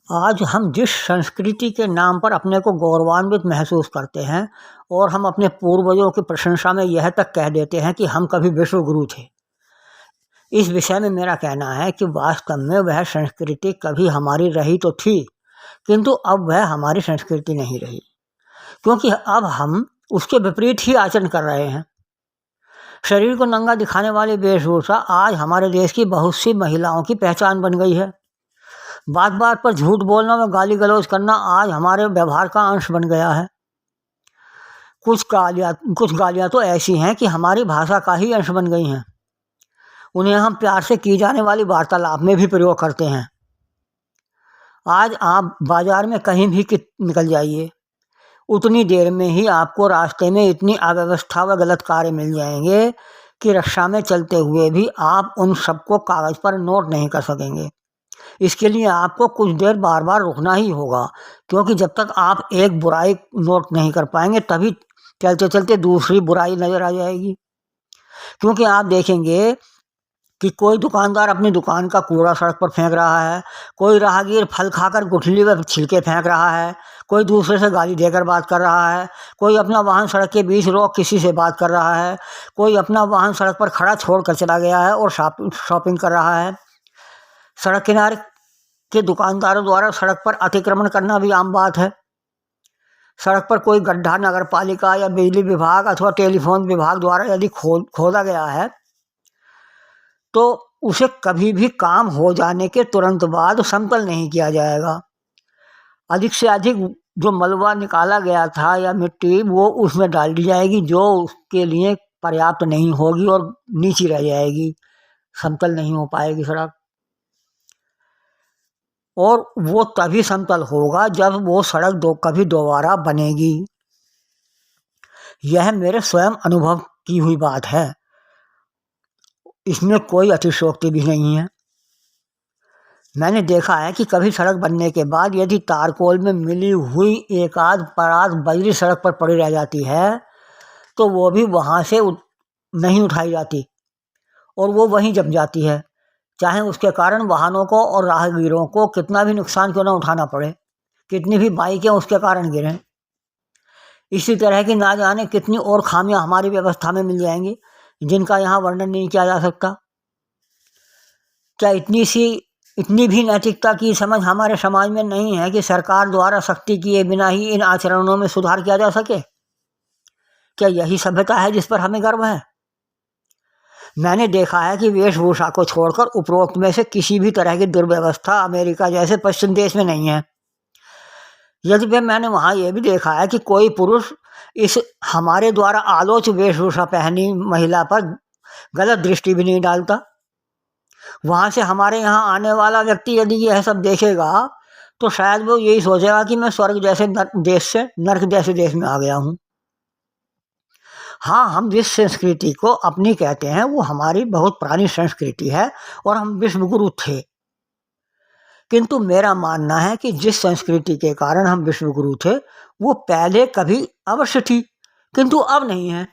आज हम जिस संस्कृति के नाम पर अपने को गौरवान्वित महसूस करते हैं और हम अपने पूर्वजों की प्रशंसा में यह तक कह देते हैं कि हम कभी विश्व गुरु थे, इस विषय में मेरा कहना है कि वास्तव में वह संस्कृति कभी हमारी रही तो थी, किंतु अब वह हमारी संस्कृति नहीं रही, क्योंकि अब हम उसके विपरीत ही आचरण कर रहे हैं। शरीर को नंगा दिखाने वाली वेशभूषा आज हमारे देश की बहुत सी महिलाओं की पहचान बन गई है। बात बात पर झूठ बोलना व गाली गलौज करना आज हमारे व्यवहार का अंश बन गया है। कुछ गालियाँ तो ऐसी हैं कि हमारी भाषा का ही अंश बन गई हैं। उन्हें हम प्यार से की जाने वाली वार्तालाप में भी प्रयोग करते हैं। आज आप बाजार में कहीं भी निकल जाइए, उतनी देर में ही आपको रास्ते में इतनी अव्यवस्था व गलत कार्य मिल जाएंगे कि रिक्शा में चलते हुए भी आप उन सबको कागज़ पर नोट नहीं कर सकेंगे। इसके लिए आपको कुछ देर बार बार रुकना ही होगा, क्योंकि जब तक आप एक बुराई नोट नहीं कर पाएंगे तभी चलते चलते दूसरी बुराई नज़र आ जाएगी। क्योंकि आप देखेंगे कि कोई दुकानदार अपनी दुकान का कूड़ा सड़क पर फेंक रहा है, कोई राहगीर फल खाकर गुठली व छिलके फेंक रहा है, कोई दूसरे से गाली देकर बात कर रहा है, कोई अपना वाहन सड़क के बीच रोक किसी से बात कर रहा है, कोई अपना वाहन सड़क पर खड़ा छोड़कर चला गया है और शॉपिंग कर रहा है। सड़क किनारे के दुकानदारों द्वारा सड़क पर अतिक्रमण करना भी आम बात है। सड़क पर कोई गड्ढा नगर पालिका या बिजली विभाग अथवा टेलीफोन विभाग द्वारा यदि खोदा गया है तो उसे कभी भी काम हो जाने के तुरंत बाद समतल नहीं किया जाएगा। अधिक से अधिक जो मलबा निकाला गया था या मिट्टी वो उसमें डाल दी जाएगी, जो उसके लिए पर्याप्त नहीं होगी और नीची रह जाएगी, समतल नहीं हो पाएगी सड़क। और वो तभी समतल होगा जब वो सड़क कभी दोबारा बनेगी। यह मेरे स्वयं अनुभव की हुई बात है, इसमें कोई अतिशयोक्ति भी नहीं है। मैंने देखा है कि कभी सड़क बनने के बाद यदि तारकोल में मिली हुई एक आध परात बजरी सड़क पर पड़ी रह जाती है तो वो भी वहाँ से नहीं उठाई जाती और वो वहीं जम जाती है, चाहे उसके कारण वाहनों को और राहगीरों को कितना भी नुकसान क्यों ना उठाना पड़े, कितनी भी बाइकें उसके कारण गिरें। इसी तरह की ना जाने कितनी और खामियां हमारी व्यवस्था में मिल जाएंगी जिनका यहाँ वर्णन नहीं किया जा सकता। क्या इतनी भी नैतिकता की समझ हमारे समाज में नहीं है कि सरकार द्वारा सख्ती किए बिना ही इन आचरणों में सुधार किया जा सके? क्या यही सभ्यता है जिस पर हमें गर्व है? मैंने देखा है कि वेशभूषा को छोड़कर उपरोक्त में से किसी भी तरह की दुर्व्यवस्था अमेरिका जैसे पश्चिम देश में नहीं है। यद्यपि मैंने वहाँ ये भी देखा है कि कोई पुरुष इस हमारे द्वारा आलोच्य वेशभूषा पहनी महिला पर गलत दृष्टि भी नहीं डालता। वहाँ से हमारे यहाँ आने वाला व्यक्ति यदि यह सब देखेगा तो शायद वो यही सोचेगा कि मैं स्वर्ग जैसे देश से नर्क जैसे देश में आ गया हूँ। हाँ, हम जिस संस्कृति को अपनी कहते हैं वो हमारी बहुत पुरानी संस्कृति है और हम विश्वगुरु थे, किंतु मेरा मानना है कि जिस संस्कृति के कारण हम विश्वगुरु थे वो पहले कभी अवश्य थी, किंतु अब नहीं है।